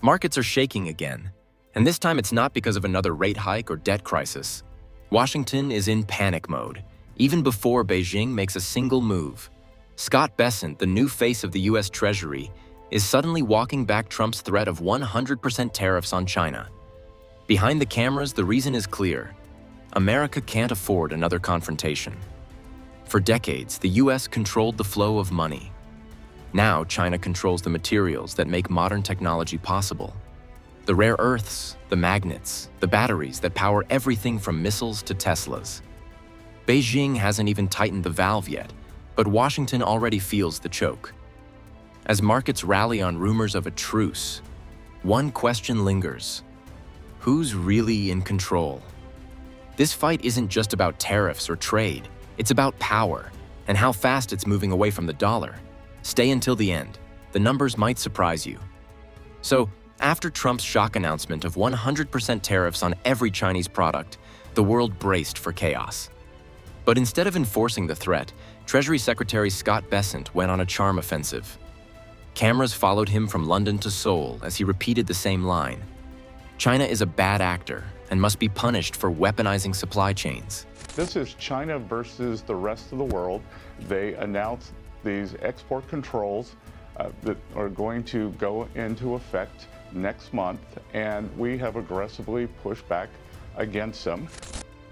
Markets are shaking again, and this time it's not because of another rate hike or debt crisis. Washington is in panic mode, even before Beijing makes a single move. Scott Bessent, the new face of the US Treasury, is suddenly walking back Trump's threat of 100% tariffs on China. Behind the cameras, the reason is clear. America can't afford another confrontation. For decades, the US controlled the flow of money. Now, China controls the materials that make modern technology possible. The rare earths, the magnets, the batteries that power everything from missiles to Teslas. Beijing hasn't even tightened the valve yet, but Washington already feels the choke. As markets rally on rumors of a truce, one question lingers. Who's really in control? This fight isn't just about tariffs or trade, it's about power and how fast it's moving away from the dollar. Stay until the end. The numbers might surprise you. So, after Trump's shock announcement of 100% tariffs on every Chinese product, the world braced for chaos. But instead of enforcing the threat, Treasury Secretary Scott Bessent went on a charm offensive. Cameras followed him from London to Seoul as he repeated the same line. China is a bad actor and must be punished for weaponizing supply chains. This is China versus the rest of the world. They announced these export controls that are going to go into effect next month, and we have aggressively pushed back against them.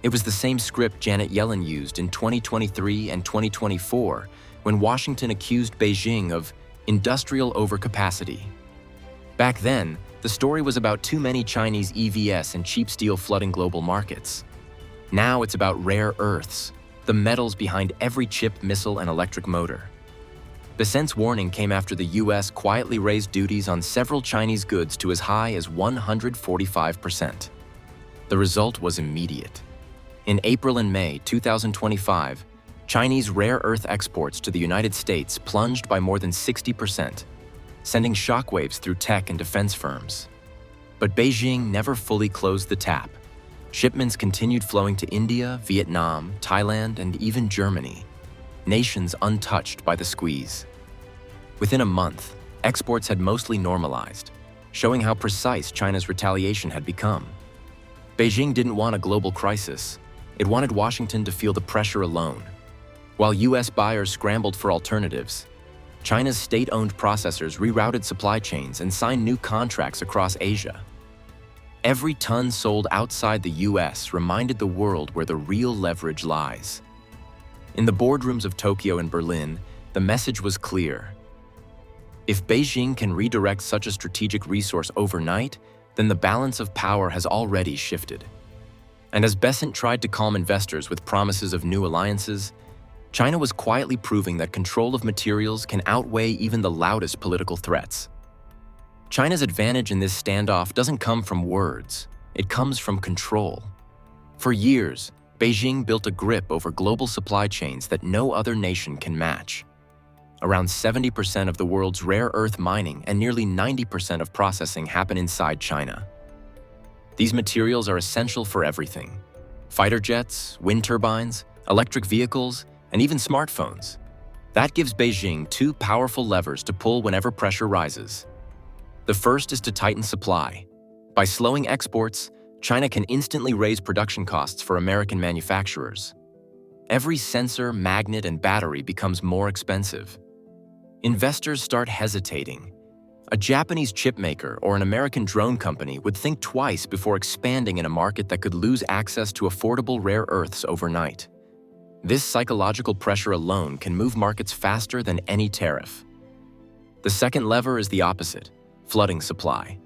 It was the same script Janet Yellen used in 2023 and 2024 when Washington accused Beijing of industrial overcapacity. Back then, the story was about too many Chinese EVs and cheap steel flooding global markets. Now it's about rare earths, the metals behind every chip, missile, and electric motor. Bessent's warning came after the US quietly raised duties on several Chinese goods to as high as 145%. The result was immediate. In April and May 2025, Chinese rare earth exports to the United States plunged by more than 60%, sending shockwaves through tech and defense firms. But Beijing never fully closed the tap. Shipments continued flowing to India, Vietnam, Thailand, and even Germany, nations untouched by the squeeze. Within a month, exports had mostly normalized, showing how precise China's retaliation had become. Beijing didn't want a global crisis. It wanted Washington to feel the pressure alone. While US buyers scrambled for alternatives, China's state-owned processors rerouted supply chains and signed new contracts across Asia. Every ton sold outside the US reminded the world where the real leverage lies. In the boardrooms of Tokyo and Berlin, the message was clear. If Beijing can redirect such a strategic resource overnight, then the balance of power has already shifted. And as Bessent tried to calm investors with promises of new alliances, China was quietly proving that control of materials can outweigh even the loudest political threats. China's advantage in this standoff doesn't come from words, it comes from control. For years, Beijing built a grip over global supply chains that no other nation can match. Around 70% of the world's rare earth mining and nearly 90% of processing happen inside China. These materials are essential for everything: fighter jets, wind turbines, electric vehicles, and even smartphones. That gives Beijing two powerful levers to pull whenever pressure rises. The first is to tighten supply. By slowing exports, China can instantly raise production costs for American manufacturers. Every sensor, magnet, and battery becomes more expensive. Investors start hesitating. A Japanese chipmaker or an American drone company would think twice before expanding in a market that could lose access to affordable rare earths overnight. This psychological pressure alone can move markets faster than any tariff. The second lever is the opposite: flooding supply.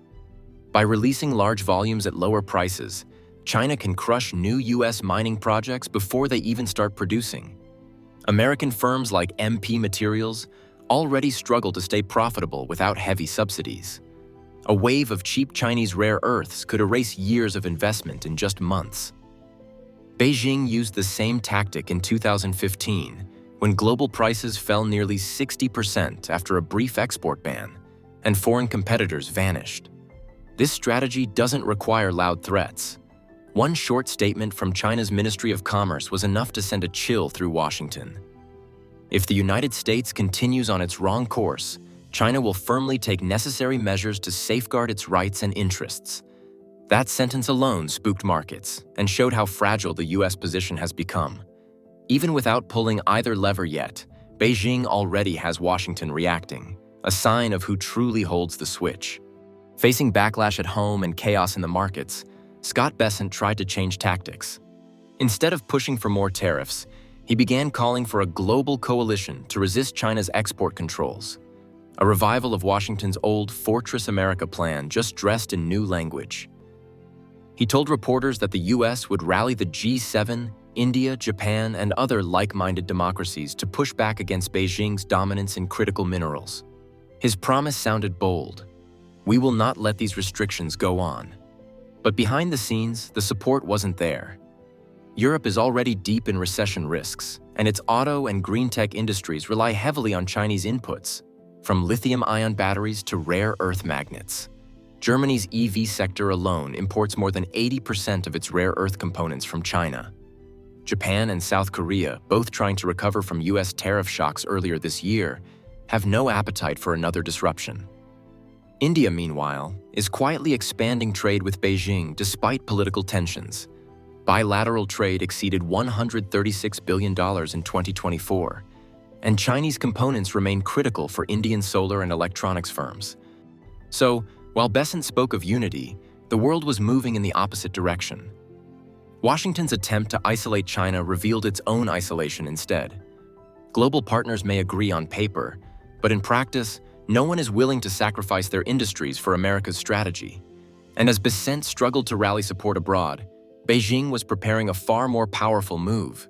By releasing large volumes at lower prices, China can crush new US mining projects before they even start producing. American firms like MP Materials already struggle to stay profitable without heavy subsidies. A wave of cheap Chinese rare earths could erase years of investment in just months. Beijing used the same tactic in 2015, when global prices fell nearly 60% after a brief export ban, and foreign competitors vanished. This strategy doesn't require loud threats. One short statement from China's Ministry of Commerce was enough to send a chill through Washington. If the United States continues on its wrong course, China will firmly take necessary measures to safeguard its rights and interests. That sentence alone spooked markets and showed how fragile the U.S. position has become. Even without pulling either lever yet, Beijing already has Washington reacting, a sign of who truly holds the switch. Facing backlash at home and chaos in the markets, Scott Bessent tried to change tactics. Instead of pushing for more tariffs, he began calling for a global coalition to resist China's export controls, a revival of Washington's old Fortress America plan just dressed in new language. He told reporters that the U.S. would rally the G7, India, Japan, and other like-minded democracies to push back against Beijing's dominance in critical minerals. His promise sounded bold. We will not let these restrictions go on. But behind the scenes, the support wasn't there. Europe is already deep in recession risks, and its auto and green tech industries rely heavily on Chinese inputs, from lithium-ion batteries to rare earth magnets. Germany's EV sector alone imports more than 80% of its rare earth components from China. Japan and South Korea, both trying to recover from U.S. tariff shocks earlier this year, have no appetite for another disruption. India, meanwhile, is quietly expanding trade with Beijing despite political tensions. Bilateral trade exceeded $136 billion in 2024, and Chinese components remain critical for Indian solar and electronics firms. So, while Bessent spoke of unity, the world was moving in the opposite direction. Washington's attempt to isolate China revealed its own isolation instead. Global partners may agree on paper, but in practice, no one is willing to sacrifice their industries for America's strategy. And as Bessent struggled to rally support abroad, Beijing was preparing a far more powerful move,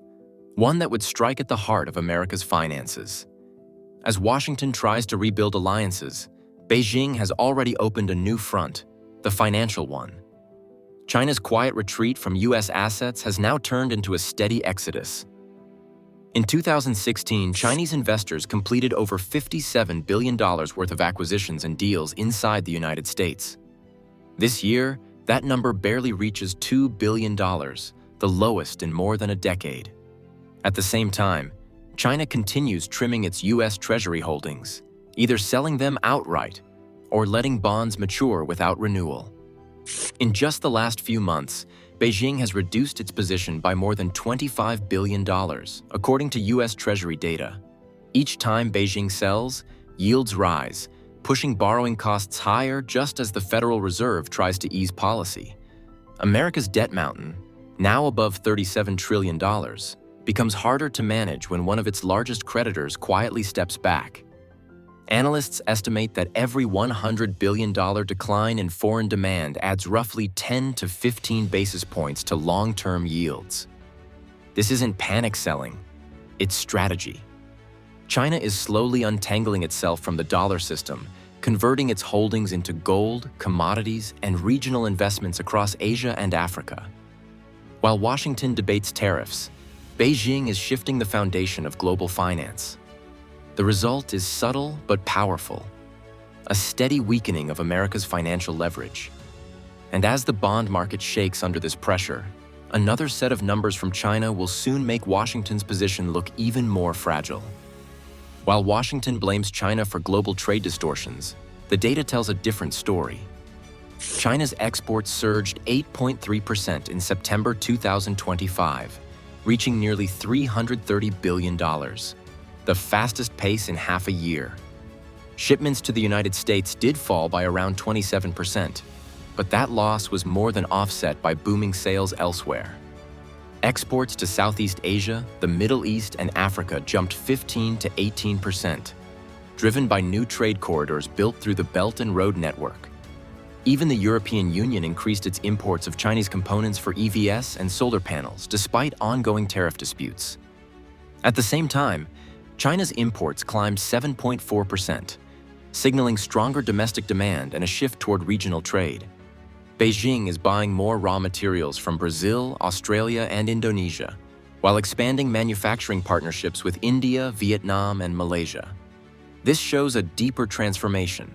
one that would strike at the heart of America's finances. As Washington tries to rebuild alliances, Beijing has already opened a new front, the financial one. China's quiet retreat from U.S. assets has now turned into a steady exodus. In 2016, Chinese investors completed over $57 billion worth of acquisitions and deals inside the United States. This year, that number barely reaches $2 billion, the lowest in more than a decade. At the same time, China continues trimming its U.S. Treasury holdings, either selling them outright or letting bonds mature without renewal. In just the last few months, Beijing has reduced its position by more than $25 billion, according to U.S. Treasury data. Each time Beijing sells, yields rise, pushing borrowing costs higher just as the Federal Reserve tries to ease policy. America's debt mountain, now above $37 trillion, becomes harder to manage when one of its largest creditors quietly steps back. Analysts estimate that every $100 billion decline in foreign demand adds roughly 10 to 15 basis points to long-term yields. This isn't panic selling, it's strategy. China is slowly untangling itself from the dollar system, converting its holdings into gold, commodities, and regional investments across Asia and Africa. While Washington debates tariffs, Beijing is shifting the foundation of global finance. The result is subtle but powerful, a steady weakening of America's financial leverage. And as the bond market shakes under this pressure, another set of numbers from China will soon make Washington's position look even more fragile. While Washington blames China for global trade distortions, the data tells a different story. China's exports surged 8.3% in September 2025, reaching nearly $330 billion, the fastest pace in half a year. Shipments to the United States did fall by around 27%, but that loss was more than offset by booming sales elsewhere. Exports to Southeast Asia, the Middle East, and Africa jumped 15 to 18%, driven by new trade corridors built through the Belt and Road Network. Even the European Union increased its imports of Chinese components for EVs and solar panels, despite ongoing tariff disputes. At the same time, China's imports climbed 7.4%, signaling stronger domestic demand and a shift toward regional trade. Beijing is buying more raw materials from Brazil, Australia, and Indonesia, while expanding manufacturing partnerships with India, Vietnam, and Malaysia. This shows a deeper transformation.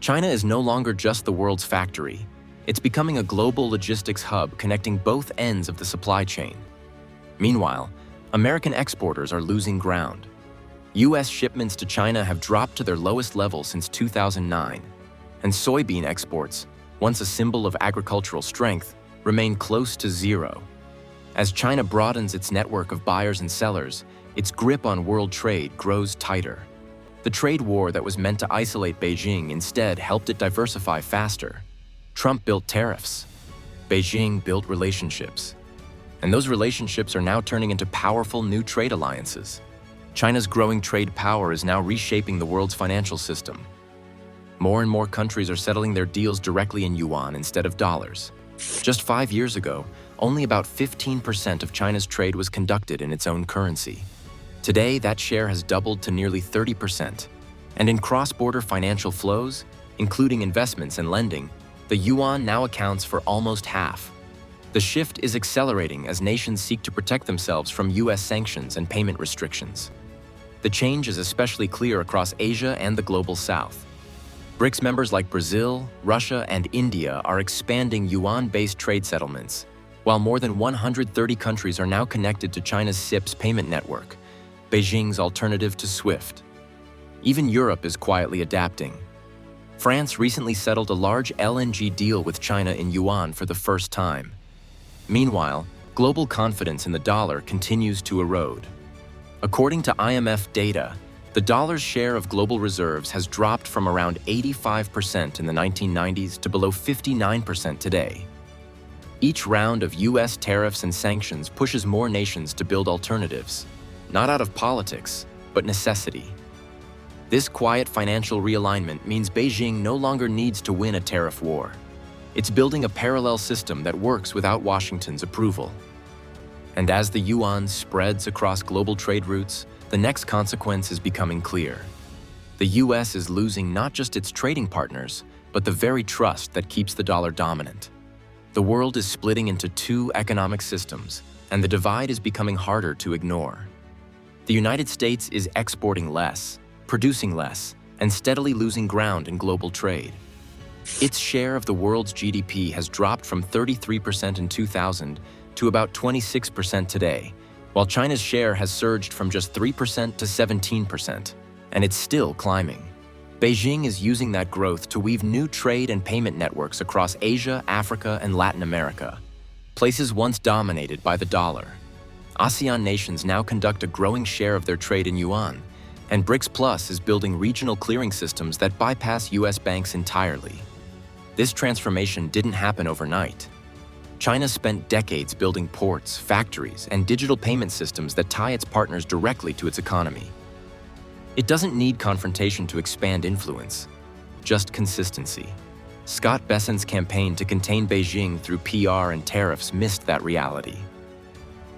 China is no longer just the world's factory. It's becoming a global logistics hub connecting both ends of the supply chain. Meanwhile, American exporters are losing ground. US shipments to China have dropped to their lowest level since 2009, and soybean exports, once a symbol of agricultural strength, remain close to zero. As China broadens its network of buyers and sellers, its grip on world trade grows tighter. The trade war that was meant to isolate Beijing instead helped it diversify faster. Trump built tariffs. Beijing built relationships. And those relationships are now turning into powerful new trade alliances. China's growing trade power is now reshaping the world's financial system. More and more countries are settling their deals directly in yuan instead of dollars. Just 5 years ago, only about 15% of China's trade was conducted in its own currency. Today, that share has doubled to nearly 30%. And in cross-border financial flows, including investments and lending, the yuan now accounts for almost half. The shift is accelerating as nations seek to protect themselves from US sanctions and payment restrictions. The change is especially clear across Asia and the global south. BRICS members like Brazil, Russia, and India are expanding yuan-based trade settlements, while more than 130 countries are now connected to China's CIPS payment network, Beijing's alternative to SWIFT. Even Europe is quietly adapting. France recently settled a large LNG deal with China in yuan for the first time. Meanwhile, global confidence in the dollar continues to erode. According to IMF data, the dollar's share of global reserves has dropped from around 85% in the 1990s to below 59% today. Each round of US tariffs and sanctions pushes more nations to build alternatives, not out of politics, but necessity. This quiet financial realignment means Beijing no longer needs to win a tariff war. It's building a parallel system that works without Washington's approval. And as the yuan spreads across global trade routes, the next consequence is becoming clear. The US is losing not just its trading partners, but the very trust that keeps the dollar dominant. The world is splitting into two economic systems, and the divide is becoming harder to ignore. The United States is exporting less, producing less, and steadily losing ground in global trade. Its share of the world's GDP has dropped from 33% in 2000 to about 26% today, while China's share has surged from just 3% to 17%, and it's still climbing. Beijing is using that growth to weave new trade and payment networks across Asia, Africa, and Latin America, places once dominated by the dollar. ASEAN nations now conduct a growing share of their trade in yuan, and BRICS Plus is building regional clearing systems that bypass US banks entirely. This transformation didn't happen overnight. China spent decades building ports, factories, and digital payment systems that tie its partners directly to its economy. It doesn't need confrontation to expand influence, just consistency. Scott Bessent's campaign to contain Beijing through PR and tariffs missed that reality.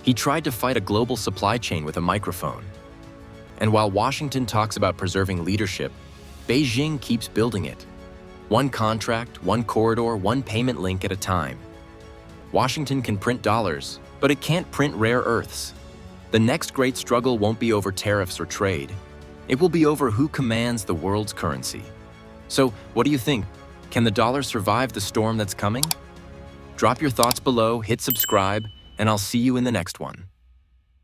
He tried to fight a global supply chain with a microphone. And while Washington talks about preserving leadership, Beijing keeps building it. One contract, one corridor, one payment link at a time. Washington can print dollars, but it can't print rare earths. The next great struggle won't be over tariffs or trade. It will be over who commands the world's currency. So, what do you think? Can the dollar survive the storm that's coming? Drop your thoughts below, hit subscribe, and I'll see you in the next one.